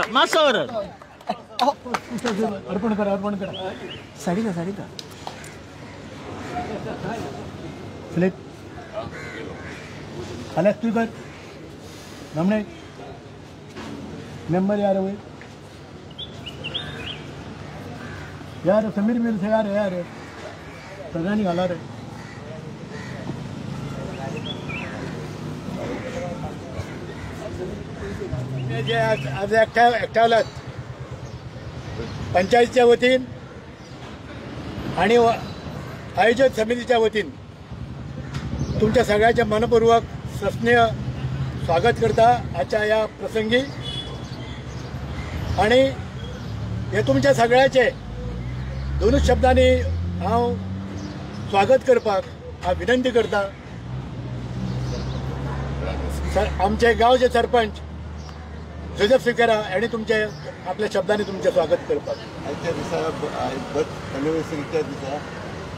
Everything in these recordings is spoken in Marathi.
मास्टर अर्पण करा साडी का फ्लिप अलग तू कर हमने मेंबर यार हुए यार समीर मिल से यार प्रधानी घाला रे जे आज एकटावलात पंचायतीच्या वतीन आणि आयोजक समितीच्या वतीन तुमच्या सगळ्याचे मनपूर्वक सस्नेह स्वागत करता आजच्या या प्रसंगी आणि हे तुमच्या सगळ्याचे दोनच शब्दांनी हांव स्वागत करपाक हांव विनंती करता आमचे गांवचे सरपंच जोसेफ सिकेरा यांनी तुमचे आपल्या शब्दांनी तुमचे स्वागत करपाक आजच्या दिसा बर्थ एनिवर्सरीच्या दिसा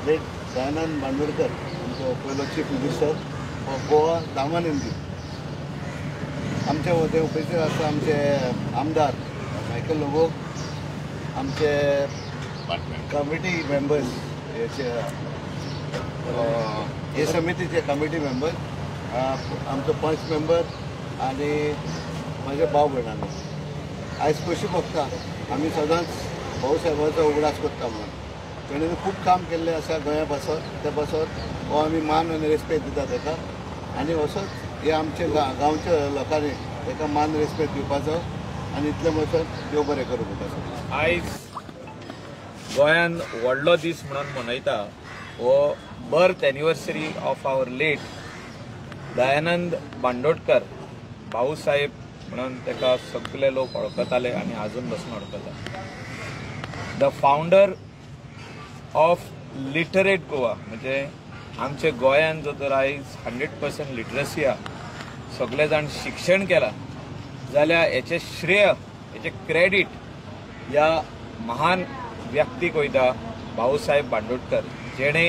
लेट दयानंद बांदोडकर आमचो पयलो चीफ मिनिस्टर गोवा दामानंदी आमचे मदें उपस्थित आसा आमचे आमदार मायकल लोबो आमचे कमिटी मेंबर्स हे समितीचे कमिटी मेंबर आमचो पंच मेंबर आणि माझे भाव भयणांनी आयज कशी बघता आमी सदांच भाऊ साहेबांचो उगडास करता म्हणून तेणें खूब काम केल्लें आसा गोंया पासत त्या पासत हो आमी मान आनी रेस्पेक्ट दिता ताका आनी असोच हे आमचे गांवच्या लोकांनी ताका मान रेस्पेक्ट दिवपाचो आनी इतले मसत देव बरें करूं म्हणटा आयज गोंयान व्हडलो दीस म्हणून मनयता हो birth anniversary of our late Dayanand Bandodkar Bhau Saheb म्हणून ताका सगळे लोक वळखताले आनी आजून पासून वळखता the founder of literate Goa म्हणजे आमचे गोंयान जो तर आयज 100% लिटरसी आहा सगळे जाण शिक्षण केला जाल्यार हेचे श्रेय हेचे क्रेडीट ह्या महान व्यक्तीक वयता भाऊसाहेब बांदोडकर जेणे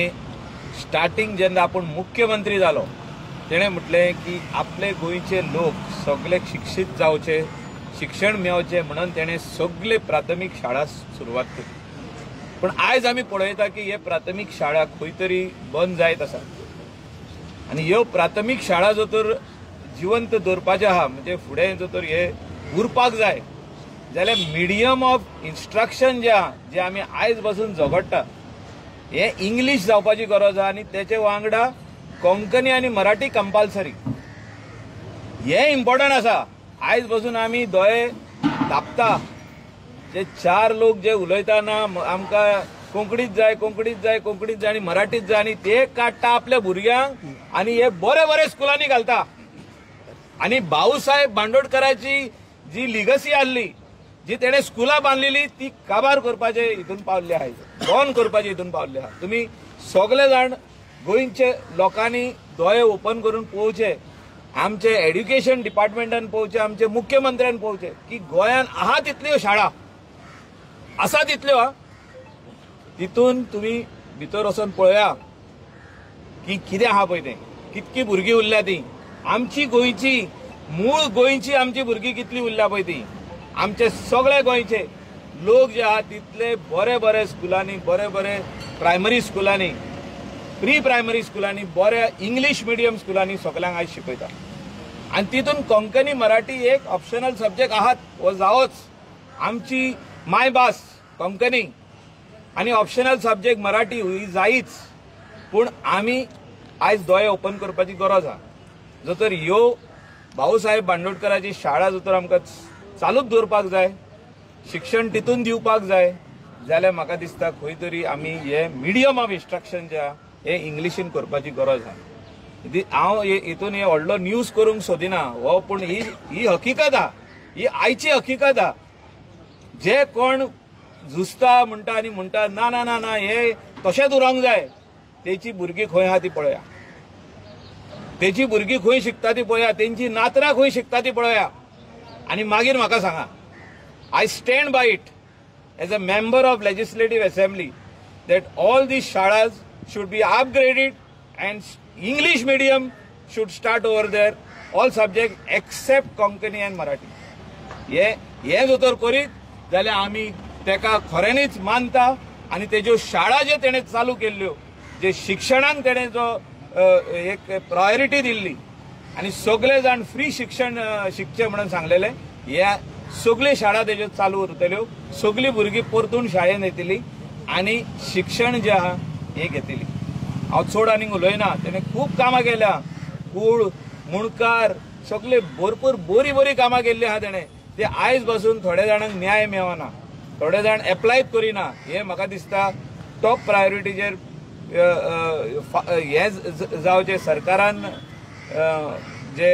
स्टार्टिंग जेन्ना आपूण मुख्यमंत्री जालो तेणें म्हटलें की आपले गोंयचे लोक सगळे शिक्षीत जावचे शिक्षण मेळचें म्हणून तेणें सगळे प्राथमीक शाळा सुरवात केली पण आयज आमी पळयता की हे प्राथमीक शाळा खंय तरी बंद जायत आसा आनी ह्यो प्राथमीक शाळा जर तर जिवंत दवरपाचे आहा म्हणजे फुडें जर तर हे उरपाक जाय जाल्यार मिडियम ऑफ इन्स्ट्रक्शन जे आहा जे आमी आयज पासून झगडटा हे इंग्लीश जावपाची गरज आहा आनी तेचे वांगडा कोंकणी आनी मराठी कंपल्सरी हे इम्पॉर्टंट आसा आयज पासून आमी दोळे धापता जे 4 लोक जे उलयतना आमकां कोंकणीच जाय कोंकणीच जाय कोंकणीच जाय आनी मराठीच जाय आनी ते काडटा आपल्या भुरग्यांक आनी हे बरे बरे स्कुलांनी घालता आनी भाऊसाहेब बांदोडकराची जी लिगसी आसली जी तेणे स्कुलां बांदलेली ती काबार करपाचे हितून पावल्ले आहात बंद करपाचे हितून पावल्ले आहात तुमी सगळे जाण गोंयचे लोकांनी दोळे ओपन करून पळोवचे आमचे एड्युकेशन डिपार्टमेंटान पळोवचे आमचे मुख्यमंत्र्यान पळोवचे की गोंयान आहा तितल्यो शाळा आसा तितल्यो तितून तुमी भितर वचून पळया की कितें आहा पळय तें कितकी भुरगीं उरल्या ती आमची गोंयची मूळ गोंयची आमची भुरगीं कितली उरल्या पळय ती आमचे सगळे गोंयचे लोक जे आहात तितले बरे बरे स्कुलांनी बरे बरे प्रायमरी स्कुलांनी प्री प्रायमरी स्कुलांनी बऱ्या इंग्लीश मिडियम स्कुलांनी सगळ्यांक आयज शिकयता आनी तितून कोंकणी मराठी एक ऑप्शनल सब्जेक्ट आहात हो जावोच आमची मायभास कोंकणी आनी ऑप्शनल सब्जेक्ट मराठी ही जायच पूण आमी आयज दोळे ओपन करपाची गरज आहा जर तर ह्यो भाऊसाहेब बांदोडकराची शाळा जर तर आमकां चालूच दवरपाक जाय शिक्षण तितून दिवपाक जाय जाल्यार म्हाका दिसता खंय तरी आमी हे मिडियम ऑफ इन्स्ट्रक्शन जे आहा हे इंग्लिशीन करपाची गरज आहा हांव हितून हे व्हडलो न्यूज करूंक सोदिना हो पूण ही हकीकत आहा ही आयची हकीकत आहा जे कोण झुजता म्हणटा आनी म्हणटा ना ना ना ना हे तशेंच उरोंक जाय तेची भुरगीं खंय आहा ती पळया तेची भुरगीं खंय शिकता ती पळया, तेंची नातरां खंय शिकता ती पळया, आनी मागीर म्हाका सांगा. I stand by it as a member of legislative assembly that all these shalas should be upgraded and English medium should start over there, all subject except Konkani and Marathi. हे जर तर करीत जाल्यार आमी तेका खऱ्यांनीच मानता आनी तेज्यो शाळा जे तेणें चालू केल्ल्यो, जे शिक्षणाक तेणें जो एक प्रायोरिटी दिल्ली आनी सगळे जाण फ्री शिक्षण शिकचे म्हणून सांगलेले, ह्या सगळ्यो शाळा तेज्यो चालू उरतल्यो, सगळीं भुरगीं परतून शाळेंत येतलीं आनी शिक्षण जे आहा हे घेतली. हांव चड आनीक उलयना, तेणें खूब कामां केल्या, कूळ मुणकार सगळे भरपूर बरी बरी कामां केल्ली आहा तेणें. ते आयज पासून थोड्या जाणांक न्याय मेळना, थोडे जाण एप्लायच करिना. हे म्हाका दिसता टॉप प्रायोरिटीचेर हे जावचे सरकारान जे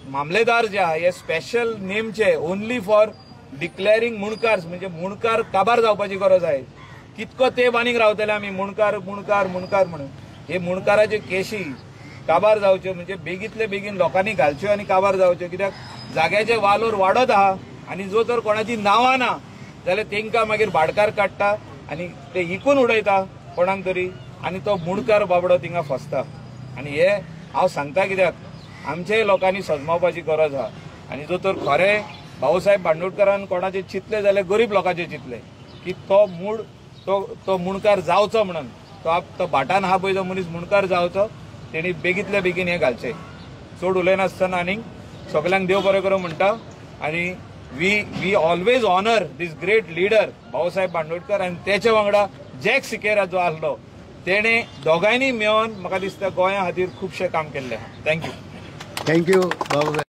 मामलेदार जे आहा हे स्पेशल नेमचे ओन्ली फॉर डिक्लेअरिंग मुणकार, म्हणजे मुणकार काबार जावपाची गरज आहे. कितको तेंप आनीक रावतले आमी मुणकार मुणकार मुणकार म्हणून. हे मुणकाराच्यो केशी काबार जावच्यो, म्हणजे बेगीतले बेगीन लोकांनी घालच्यो आनी काबार जावच्यो. कित्याक जाग्याचे वालोर वाडत आहा आनी जो तर कोणाची नांवां ना जाल्यार तेंकां मागीर भाडकार काडटा आनी ते इकून उडयता कोणाक तरी, आनी तो मुणकार बाबडो थिंगा फसता. आनी हे हांव सांगता कित्याक आमच्याय लोकांनी सजमावपाची गरज आहा. आनी जो तर खरें भाऊसाहेब बांदोडकरान कोणाचे चिंतले जाल्यार गरीब लोकांचे चिंतले की तो मूळ तो मुणकार जावचो म्हणून, तो भाटान आहा पळय तो मनीस मुणकार जावचो. तेणी बेगीतल्या बेगीन हे घालचें. चड उलयनासतना आनीक सगल्यांक देव बरें करूं म्हणटा. आनी we always honour this great leader Bhausaheb Bandodkar आनी तेच्या वांगडा जॅक सिकेरा जो आसलो, तेणें दोगांयनी मेळोन म्हाका दिसता गोंया खातीर खुबशें काम केल्लें आहा. थँक्यू. थँक्यू बाबा.